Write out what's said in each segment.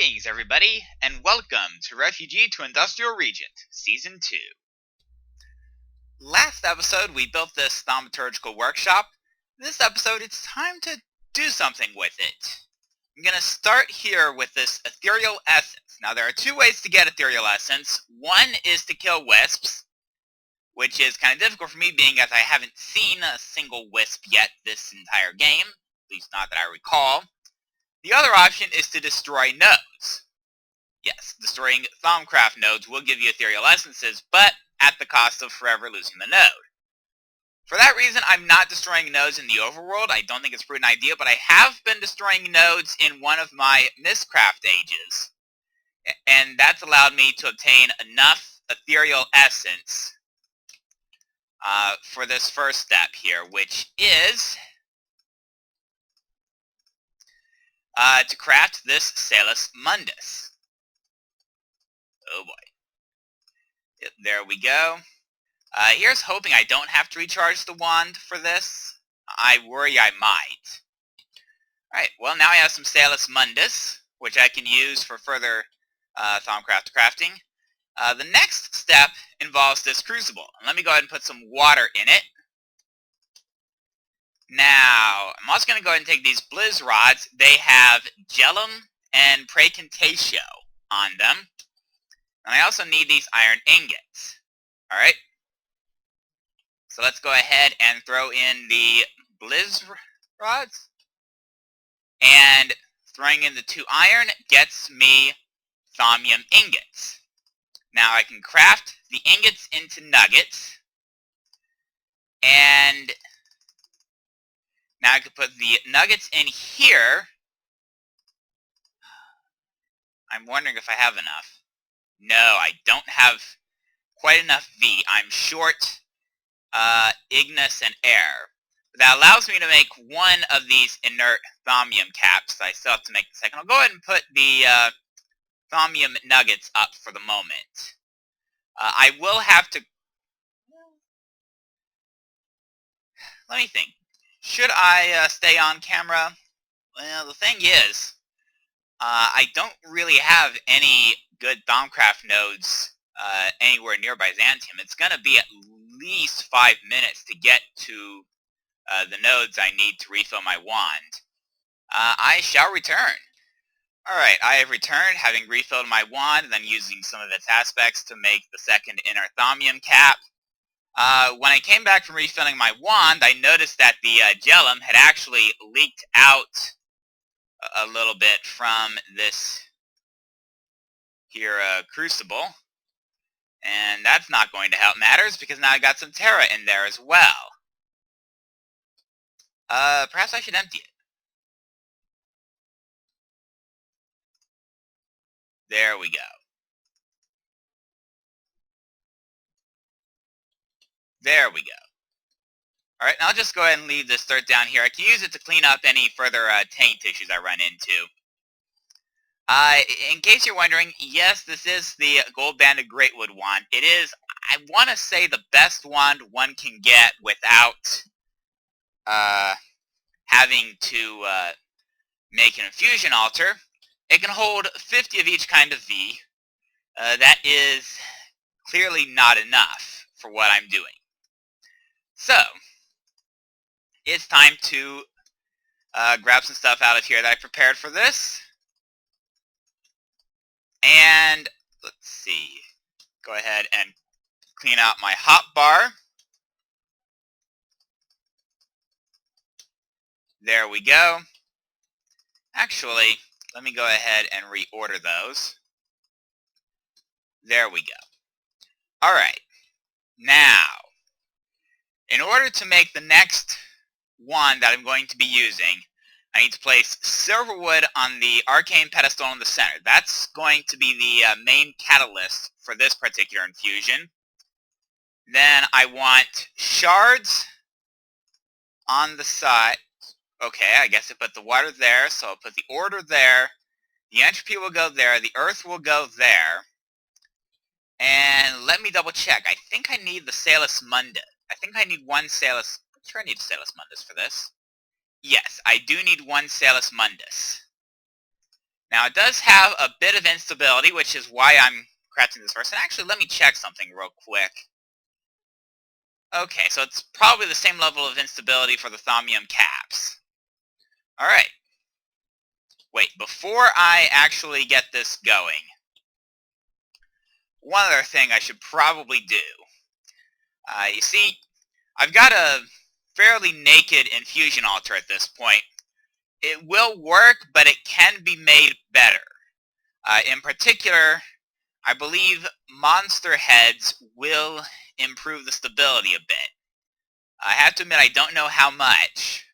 Greetings, everybody, and welcome to Refugee to Industrial Regent, Season 2. Last episode, we built this thaumaturgical workshop. This episode, it's time to do something with it. I'm going to start here with this ethereal essence. Now, there are two ways to get ethereal essence. One is to kill wisps, which is kind of difficult for me, being as I haven't seen a single wisp yet this entire game, at least not that I recall. The other option is to destroy nodes. Yes, destroying Thaumcraft nodes will give you ethereal essences, but at the cost of forever losing the node. For that reason, I'm not destroying nodes in the overworld. I don't think it's a prudent idea, but I have been destroying nodes in one of my Mistcraft ages. And that's allowed me to obtain enough ethereal essence for this first step here, which is to craft this Salus Mundus. Oh boy. Yep, there we go. Here's hoping I don't have to recharge the wand for this. I worry I might. Alright, well now I have some Salus Mundus, which I can use for further Thaumcraft crafting. The next step involves this crucible. And let me go ahead and put some water in it. Now, I'm also going to go ahead and take these Blizz rods. They have Gellum and Praecantatio on them. And I also need these iron ingots. Alright. So let's go ahead and throw in the Blizz rods. And throwing in the 2 iron gets me thaumium ingots. Now I can craft the ingots into nuggets. And now I can put the nuggets in here. I'm wondering if I have enough. No, I don't have quite enough V. I'm short Ignis and air. That allows me to make one of these inert thaumium caps. I still have to make the second. I'll go ahead and put the thaumium nuggets up for the moment. I will have to... Let me think. Should I stay on camera? Well, the thing is, I don't really have any good Thaumcraft nodes anywhere near Byzantium. It's going to be at least 5 minutes to get to the nodes I need to refill my wand. I shall return. Alright, I have returned, having refilled my wand, then using some of its aspects to make the second inner thaumium cap. When I came back from refilling my wand, I noticed that the Gellum had actually leaked out a little bit from this here crucible. And that's not going to help matters, because now I got some Terra in there as well. Perhaps I should empty it. There we go. There we go. Alright, now I'll just go ahead and leave this dirt down here. I can use it to clean up any further taint issues I run into. In case you're wondering, yes, this is the gold-banded Greatwood wand. It is, I want to say, the best wand one can get without having to make an infusion altar. It can hold 50 of each kind of V. That is clearly not enough for what I'm doing. So, it's time to grab some stuff out of here that I prepared for this. And, let's see, go ahead and clean out my hotbar. There we go. Actually, let me go ahead and reorder those. There we go. Alright, now, in order to make the next wand that I'm going to be using, I need to place silverwood on the arcane pedestal in the center. That's going to be the main catalyst for this particular infusion. Then I want shards on the side. Okay, I guess I put the water there, so I'll put the order there. The entropy will go there. The earth will go there. And let me double check. I think I need the Salus Mundus. I think I need one Salus... I'm sure I need a Salus Mundus for this. Yes, I do need one Salus Mundus. Now it does have a bit of instability, which is why I'm crafting this first. And actually, let me check something real quick. Okay, so it's probably the same level of instability for the thaumium caps. Alright. Wait, before I actually get this going, one other thing I should probably do. You see, I've got a fairly naked infusion altar at this point. It will work, but it can be made better. In particular, I believe monster heads will improve the stability a bit. I have to admit I don't know how much,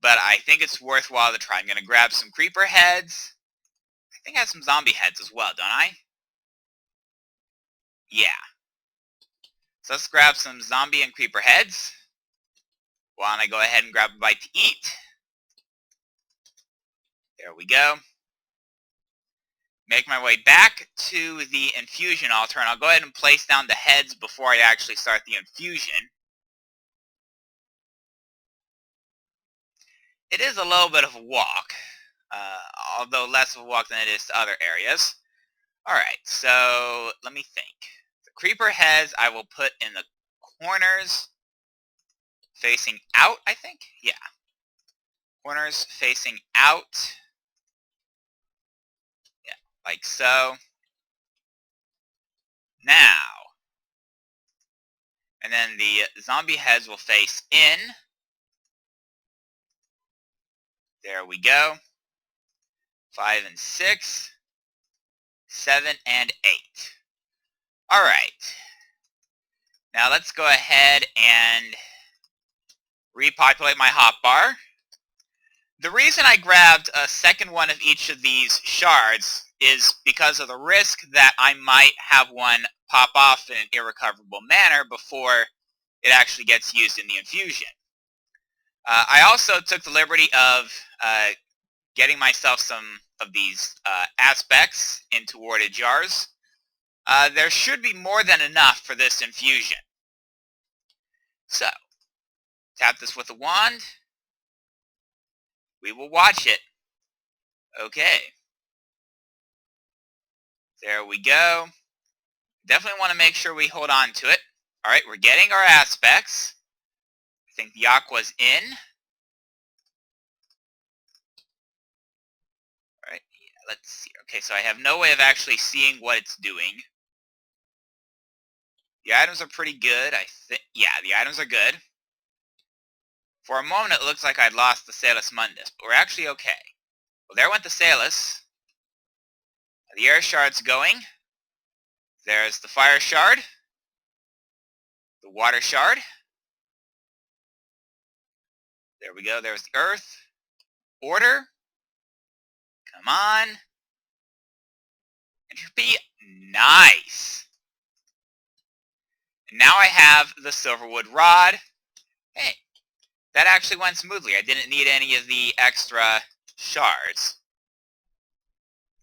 but I think it's worthwhile to try. I'm going to grab some creeper heads. I think I have some zombie heads as well, don't I? Yeah. So let's grab some zombie and creeper heads. Why don't I go ahead and grab a bite to eat? There we go. Make my way back to the infusion altar, and I'll go ahead and place down the heads before I actually start the infusion. It is a little bit of a walk, although less of a walk than it is to other areas. Alright, so let me think. The creeper heads I will put in the corners facing out, I think? Yeah. Corners facing out. Yeah, like so. Now. And then the zombie heads will face in. There we go. 5 and 6. 7 and 8. Alright. Now let's go ahead and repopulate my hotbar. The reason I grabbed a second one of each of these shards is because of the risk that I might have one pop off in an irrecoverable manner before it actually gets used in the infusion. I also took the liberty of getting myself some of these aspects into warded jars. There should be more than enough for this infusion. So, tap this with a wand. We will watch it. Okay. There we go. Definitely want to make sure we hold on to it. Alright, we're getting our aspects. I think the aqua's in. Alright, yeah, let's see. Okay, so I have no way of actually seeing what it's doing. The items are pretty good, I think. Yeah, the items are good. For a moment, it looks like I'd lost the Salus Mundus, but we're actually okay. Well, there went the Salus. The air shard's going. There's the fire shard. The water shard. There we go. There's the earth. Order. Come on. Entropy. Nice. And now I have the silverwood rod. Hey, that actually went smoothly. I didn't need any of the extra shards.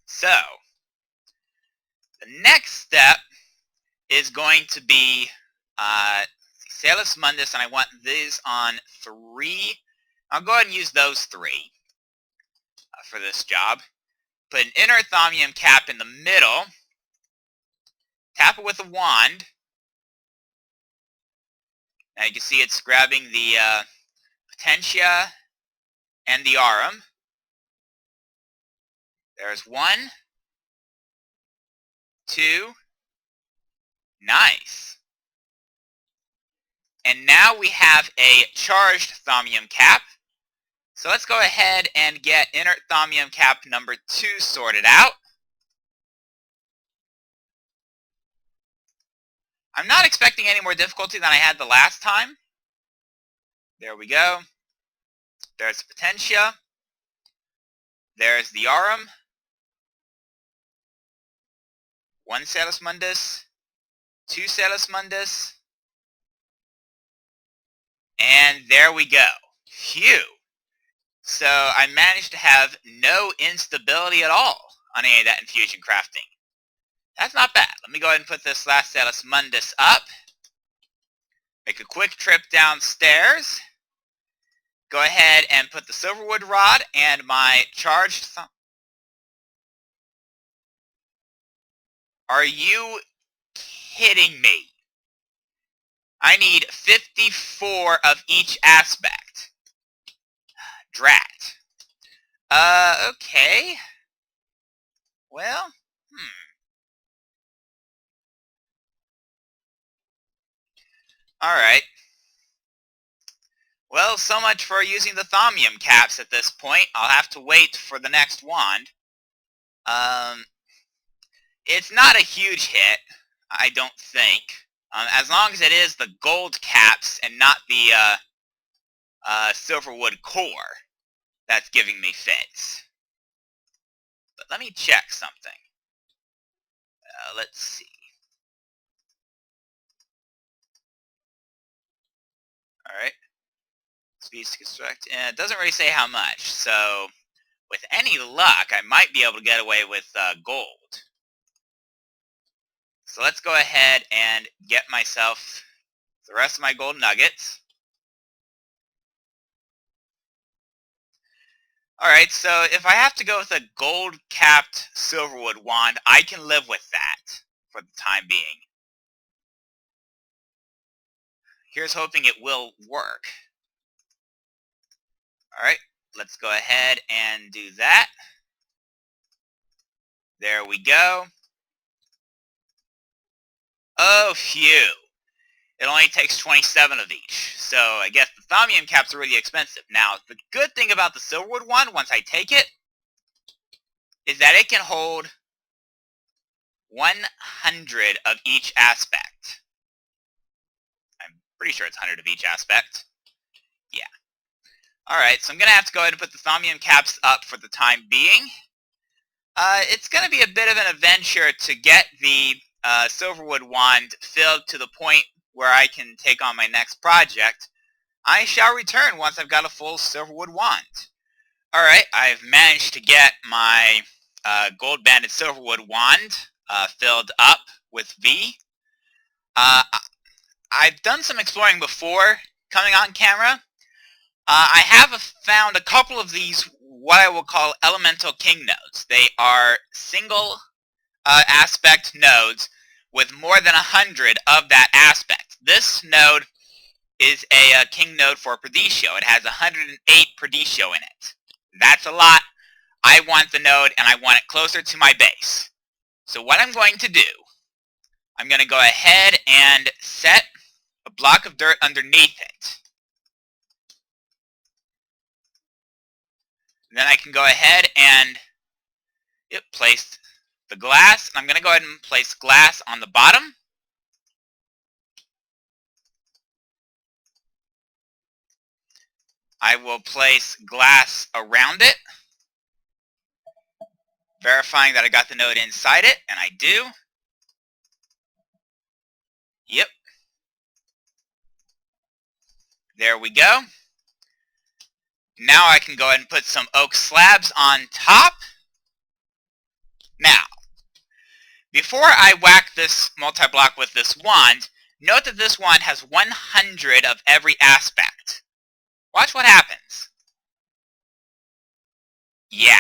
So, the next step is going to be Salus Mundus, and I want these on 3. I'll go ahead and use those 3 for this job. Put an inner thaumium cap in the middle. Tap it with a wand. Now you can see it's grabbing the Potentia and the Aurum. There's 1. 2. Nice. And now we have a charged thaumium cap. So let's go ahead and get inert thaumium cap number 2 sorted out. I'm not expecting any more difficulty than I had the last time. There we go. There's the Potentia. There's the Aurum. 1 Salus Mundus. 2 Salus Mundus. And there we go. Phew. So I managed to have no instability at all on any of that infusion crafting. That's not bad. Let me go ahead and put this last Salus Mundus up. Make a quick trip downstairs. Go ahead and put the silverwood rod and my charged Are you kidding me? I need 54 of each aspect. Drat. Okay. Well, Alright. Well, so much for using the thaumium caps at this point. I'll have to wait for the next wand. It's not a huge hit, I don't think. As long as it is the gold caps and not the silverwood core that's giving me fits. But let me check something. Let's see. Alright. Speeds to construct. It doesn't really say how much, so with any luck, I might be able to get away with gold. So let's go ahead and get myself the rest of my gold nuggets. Alright, so if I have to go with a gold-capped silverwood wand, I can live with that for the time being. Here's hoping it will work. Alright, let's go ahead and do that. There we go. Oh, phew. It only takes 27 of each, so I guess the thaumium caps are really expensive. Now, the good thing about the silverwood one, once I take it, is that it can hold 100 of each aspect. I'm pretty sure it's 100 of each aspect. Yeah. Alright, so I'm going to have to go ahead and put the thaumium caps up for the time being. It's going to be a bit of an adventure to get the silverwood wand filled to the point where I can take on my next project. I shall return once I've got a full silverwood wand. Alright, I've managed to get my gold-banded silverwood wand filled up with V. I've done some exploring before coming on camera. I have found a couple of these, what I will call elemental king nodes. They are single aspect nodes with more than 100 of that aspect. This node is a king node for Perditio. It has 108 Perditio in it. That's a lot. I want the node and I want it closer to my base. So what I'm going to do, I'm going to go ahead and set a block of dirt underneath it. Then I can go ahead and place the glass. I'm going to go ahead and place glass on the bottom. I will place glass around it, verifying that I got the node inside it, and I do. Yep. There we go. Now I can go ahead and put some oak slabs on top. Now, before I whack this multi-block with this wand, note that this wand has 100 of every aspect. Watch what happens. Yeah.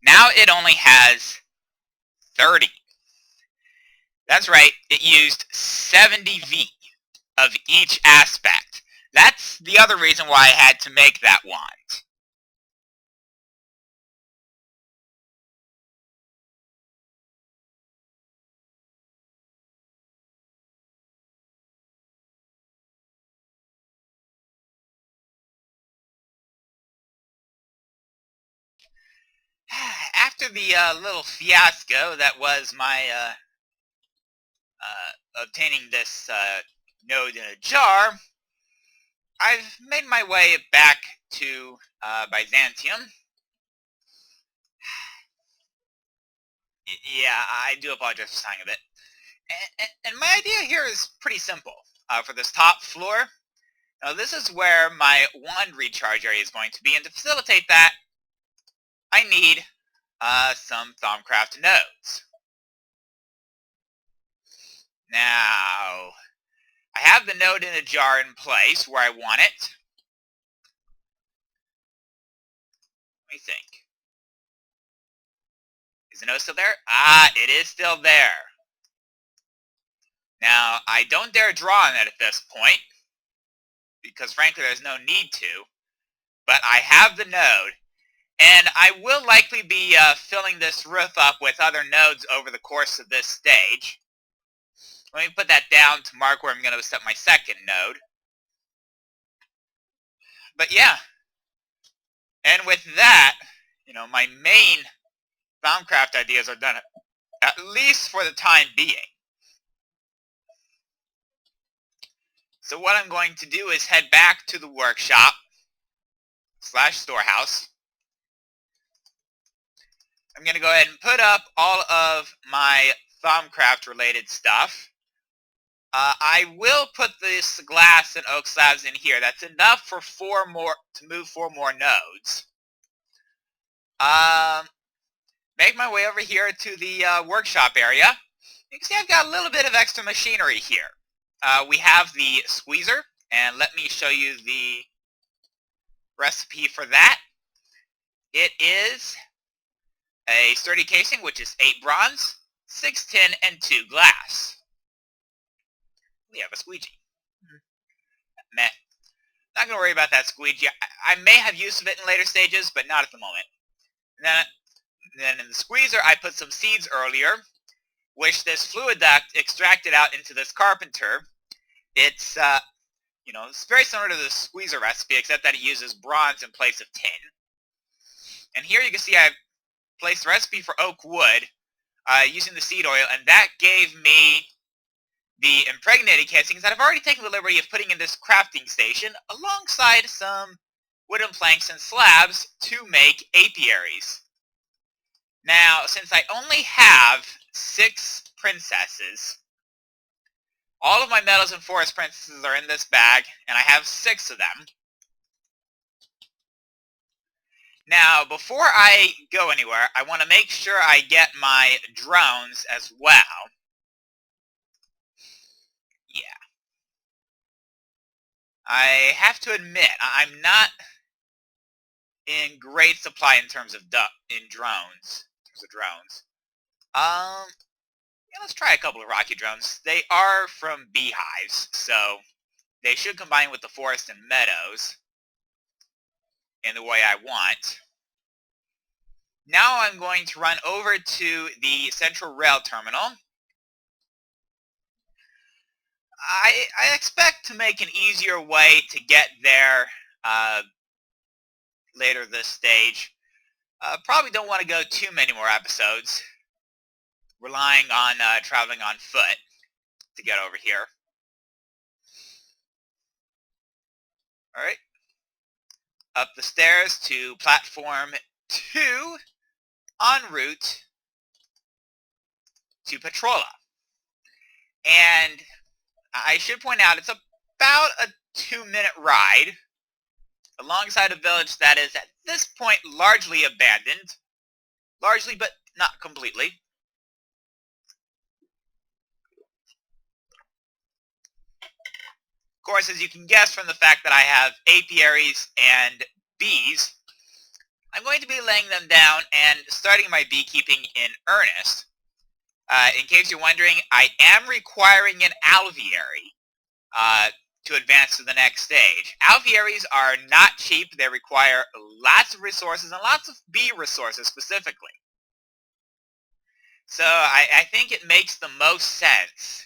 Now it only has 30. That's right, it used 70 V of each aspect. That's the other reason why I had to make that wand. After the little fiasco that was my obtaining this node in a jar, I've made my way back to Byzantium. Yeah, I do apologize for saying a bit. And my idea here is pretty simple. For this top floor, now this is where my wand recharge area is going to be, and to facilitate that, I need some Thaumcraft nodes. Now, I have the node in a jar in place where I want it. Let me think. Is the node still there? Ah, it is still there. Now, I don't dare draw on it at this point, because frankly there's no need to, but I have the node, and I will likely be filling this roof up with other nodes over the course of this stage. Let me put that down to mark where I'm going to set my second node. But yeah, and with that, my main Thaumcraft ideas are done, at least for the time being. So what I'm going to do is head back to the workshop / storehouse. I'm going to go ahead and put up all of my Thaumcraft related stuff. I will put this glass and oak slabs in here. That's enough for to move 4 more nodes. Make my way over here to the workshop area. You can see I've got a little bit of extra machinery here. We have the squeezer, and let me show you the recipe for that. It is a sturdy casing, which is 8 bronze, 6 tin, and 2 glass. We have a squeegee. Meh. Not going to worry about that squeegee. I may have use of it in later stages, but not at the moment. And then in the squeezer, I put some seeds earlier, which this fluid duct extracted out into this carpenter. It's, it's very similar to the squeezer recipe, except that it uses bronze in place of tin. And here you can see I've placed the recipe for oak wood using the seed oil, and that gave me the impregnated casings that I've already taken the liberty of putting in this crafting station alongside some wooden planks and slabs to make apiaries. Now, since I only have 6 princesses, all of my meadows and forest princesses are in this bag, and I have 6 of them. Now, before I go anywhere, I want to make sure I get my drones as well. Yeah. I have to admit, I'm not in great supply in terms of drones. Yeah, let's try a couple of rocky drones. They are from beehives, so they should combine with the forest and meadows in the way I want. Now I'm going to run over to the Central Rail Terminal. I expect to make an easier way to get there later this stage. Probably don't want to go too many more episodes, relying on traveling on foot to get over here. Alright. Up the stairs to platform 2, en route to Petrola. And I should point out, it's about a 2-minute ride alongside a village that is at this point largely abandoned. Largely, but not completely. Of course, as you can guess from the fact that I have apiaries and bees, I'm going to be laying them down and starting my beekeeping in earnest. In case you're wondering, I am requiring an alveary to advance to the next stage. Alvearies are not cheap. They require lots of resources and lots of bee resources specifically. So I think it makes the most sense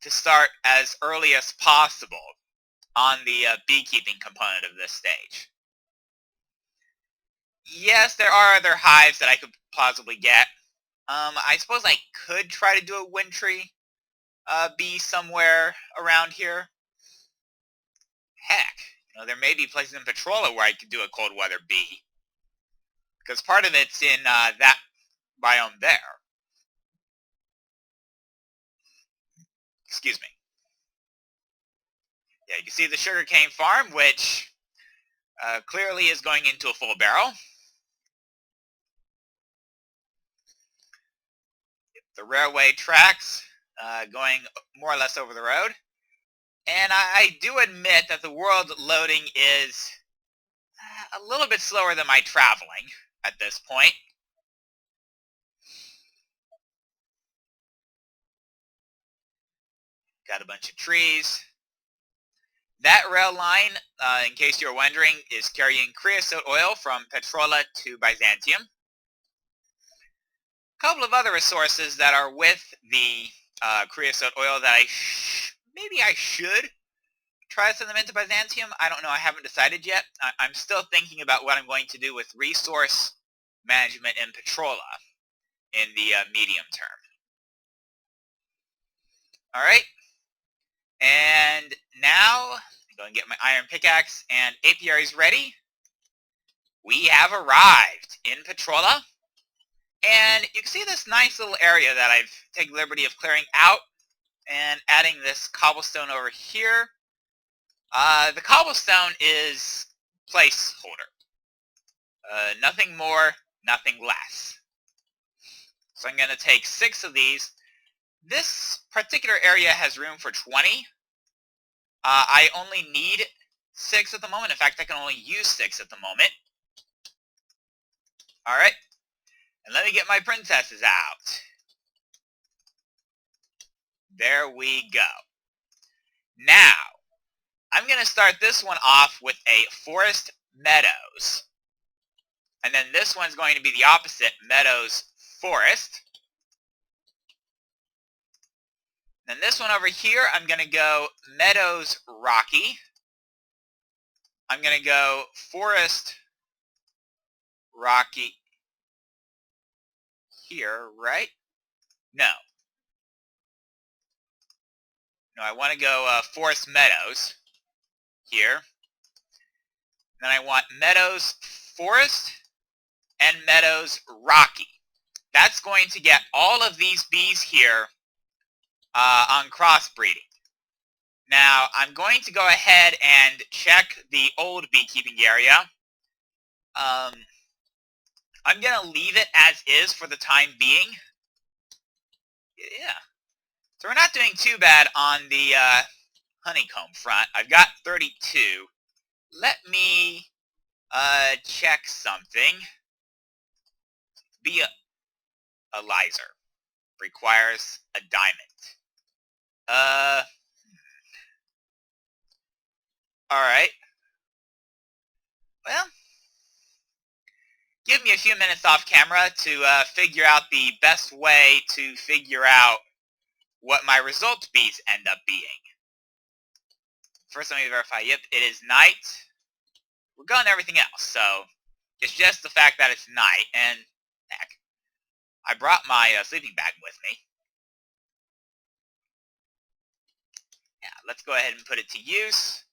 to start as early as possible on the beekeeping component of this stage. Yes, there are other hives that I could possibly get. I suppose I could try to do a wintry bee somewhere around here. Heck, there may be places in Petrola where I could do a cold weather bee. Because part of it's in that biome there. Excuse me. Yeah, you can see the sugarcane farm, which clearly is going into a full barrel. The railway tracks going more or less over the road. And I do admit that the world loading is a little bit slower than my traveling at this point. Got a bunch of trees. That rail line, in case you're wondering, is carrying creosote oil from Petrola to Byzantium. A couple of other resources that are with the creosote oil that maybe I should try to send them into Byzantium. I don't know. I haven't decided yet. I'm still thinking about what I'm going to do with resource management in Petrola in the medium term. All right. And now I'm going to get my iron pickaxe and apiaries ready. We have arrived in Petrola. And you can see this nice little area that I've taken the liberty of clearing out and adding this cobblestone over here. The cobblestone is placeholder. Nothing more, nothing less. So I'm going to take 6 of these. This particular area has room for 20. I only need 6 at the moment. In fact, I can only use 6 at the moment. Alright. And let me get my princesses out. There we go. Now, I'm going to start this one off with a forest meadows. And then this one's going to be the opposite, meadows forest. Then this one over here, I'm going to go meadows rocky. I'm going to go forest rocky here, right? No. No, I want to go forest meadows here. Then I want meadows forest and meadows rocky. That's going to get all of these bees here on crossbreeding. Now, I'm going to go ahead and check the old beekeeping area. I'm going to leave it as is for the time being. Yeah. So we're not doing too bad on the honeycomb front. I've got 32. Let me check something. Be a lizer. Requires a diamond. Alright. Well, give me a few minutes off camera to figure out the best way to figure out what my result bees end up being. First, let me verify. Yep, it is night. We're going to everything else, so it's just the fact that it's night. And heck, I brought my sleeping bag with me. Yeah, let's go ahead and put it to use.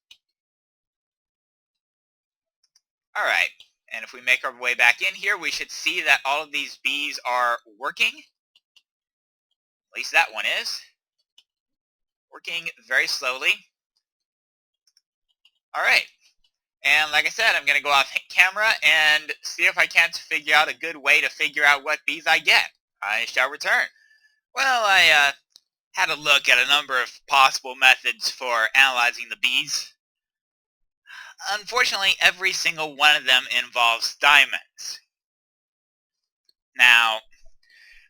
Alright, and if we make our way back in here, we should see that all of these bees are working. At least that one is. Working very slowly. Alright, and like I said, I'm going to go off camera and see if I can't figure out a good way to figure out what bees I get. I shall return. Well, I had a look at a number of possible methods for analyzing the bees. Unfortunately, every single one of them involves diamonds. Now,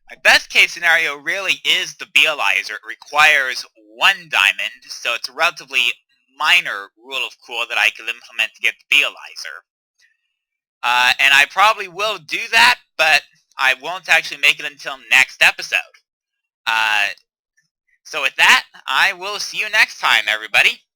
my best case scenario really is the Beealizer. It requires 1 diamond, so it's a relatively minor rule of cool that I could implement to get the Beealizer. And I probably will do that, but I won't actually make it until next episode. So with that, I will see you next time, everybody.